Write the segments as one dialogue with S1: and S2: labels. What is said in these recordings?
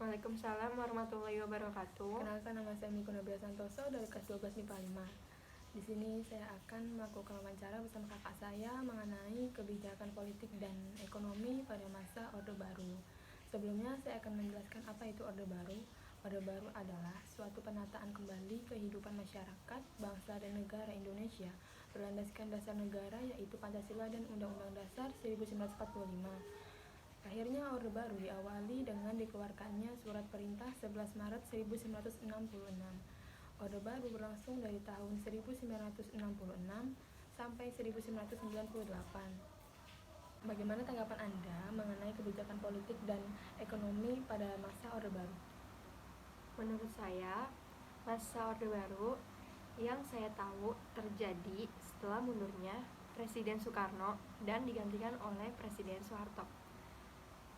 S1: Waalaikumsalam warahmatullahi wabarakatuh.
S2: Kenalkan, nama saya Miko Nabila Santoso dari kelas 12 MIPA 5. Di sini saya akan melakukan wawancara bersama kakak saya mengenai kebijakan politik dan ekonomi pada masa Orde Baru. Sebelumnya saya akan menjelaskan apa itu Orde Baru. Orde Baru adalah suatu penataan kembali kehidupan masyarakat, bangsa dan negara Indonesia berlandaskan dasar negara yaitu Pancasila dan Undang-Undang Dasar 1945. Akhirnya Orde Baru diawali dengan dikeluarkannya Surat Perintah 11 Maret 1966. Orde Baru berlangsung dari tahun 1966 sampai 1998. Bagaimana tanggapan Anda mengenai kebijakan politik dan ekonomi pada masa Orde Baru?
S1: Menurut saya, masa Orde Baru yang saya tahu terjadi setelah mundurnya Presiden Soekarno dan digantikan oleh Presiden Soeharto.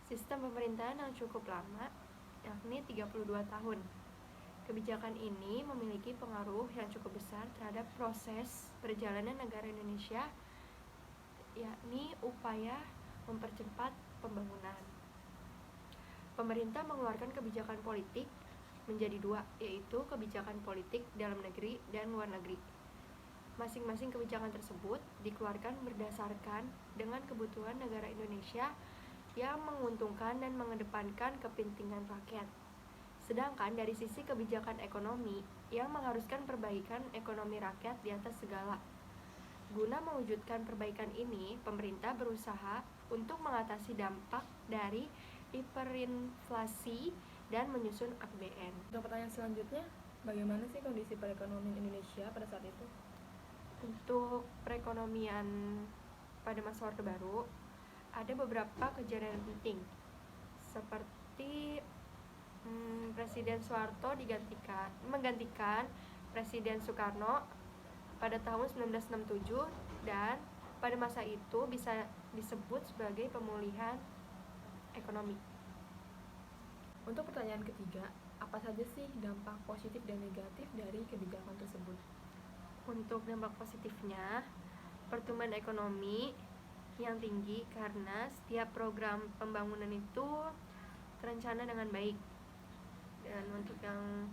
S1: Sistem pemerintahan yang cukup lama, yakni 32 tahun. Kebijakan ini memiliki pengaruh yang cukup besar terhadap proses perjalanan negara Indonesia, yakni upaya mempercepat pembangunan. Pemerintah mengeluarkan kebijakan politik menjadi dua, yaitu kebijakan politik dalam negeri dan luar negeri. Masing-masing kebijakan tersebut dikeluarkan berdasarkan dengan kebutuhan negara Indonesia yang menguntungkan dan mengedepankan kepentingan rakyat. Sedangkan dari sisi kebijakan ekonomi yang mengharuskan perbaikan ekonomi rakyat di atas segala. Guna mewujudkan perbaikan ini, pemerintah berusaha untuk mengatasi dampak dari hiperinflasi dan menyusun APBN.
S2: Untuk pertanyaan selanjutnya, bagaimana sih kondisi perekonomian Indonesia pada saat itu?
S1: Untuk perekonomian pada masa Orde Baru, ada beberapa kejadian penting, seperti Presiden Soeharto menggantikan Presiden Soekarno pada tahun 1967, dan pada masa itu bisa disebut sebagai pemulihan ekonomi.
S2: Untuk pertanyaan ketiga, apa saja sih dampak positif dan negatif dari kebijakan tersebut?
S1: Untuk dampak positifnya, pertumbuhan ekonomi yang tinggi karena setiap program pembangunan itu terencana dengan baik. Dan untuk yang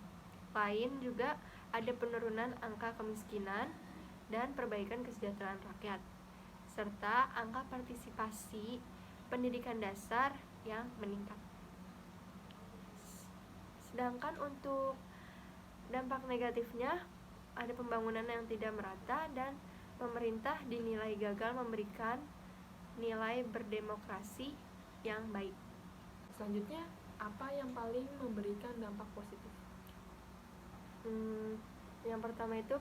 S1: lain juga ada penurunan angka kemiskinan dan perbaikan kesejahteraan rakyat, serta angka partisipasi pendidikan dasar yang meningkat. Sedangkan untuk dampak negatifnya, ada pembangunan yang tidak merata dan pemerintah dinilai gagal memberikan nilai berdemokrasi yang baik.
S2: Selanjutnya, apa yang paling memberikan dampak positif?
S1: Yang pertama itu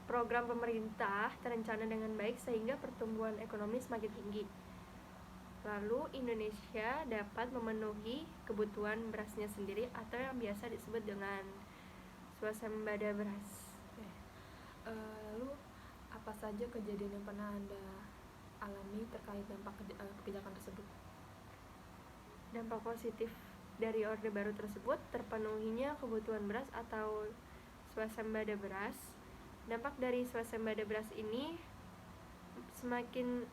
S1: program pemerintah terencana dengan baik sehingga pertumbuhan ekonomi semakin tinggi. Lalu Indonesia dapat memenuhi kebutuhan berasnya sendiri atau yang biasa disebut dengan swasembada beras.
S2: Lalu apa saja kejadian yang pernah Anda alami terkait dampak kebijakan tersebut?
S1: Dampak positif dari Orde Baru tersebut terpenuhinya kebutuhan beras atau swasembada beras. Dampak dari swasembada beras ini makin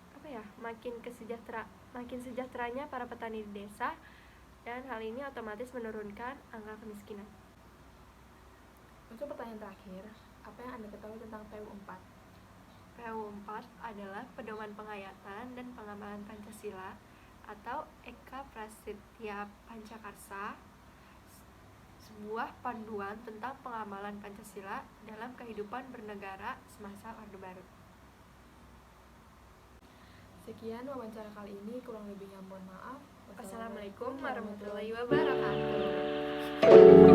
S1: sejahteranya para petani di desa, dan hal ini otomatis menurunkan angka kemiskinan.
S2: Untuk pertanyaan terakhir, apa yang Anda ketahui tentang PU4?
S1: PU4 adalah pedoman penghayatan dan pengamalan Pancasila atau Eka Prasetya Pancakarsa, sebuah panduan tentang pengamalan Pancasila dalam kehidupan bernegara semasa Orde Baru.
S2: Sekian wawancara kali ini, kurang lebihnya mohon maaf.
S1: Wassalamualaikum warahmatullahi wabarakatuh.